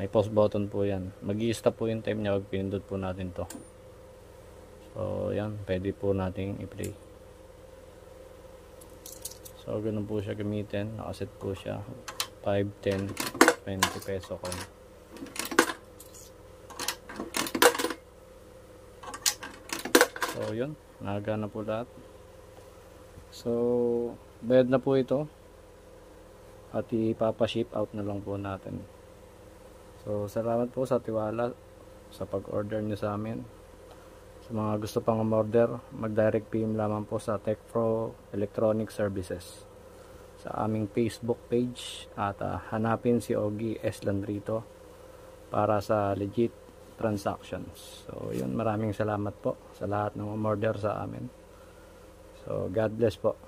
may pause button po yan. Mag-i-stop po yung time niya pag pinindot po natin to. So yan, pwede po nating i-play. So ganun po siya gamitin. Nakaset po siya 5, 10, 20 peso coin. So yun, nagana po lahat. So bayad na po ito at ipapa-ship out na lang po natin. So salamat po sa tiwala sa pag-order nyo sa amin. Sa mga gusto pang umorder, mag-direct PM lamang po sa TechPro Electronic Services sa aming Facebook page at hanapin si Ogie S. Landrito para sa legit transactions. So yun, maraming salamat po sa lahat ng umorder sa amin. So God bless po.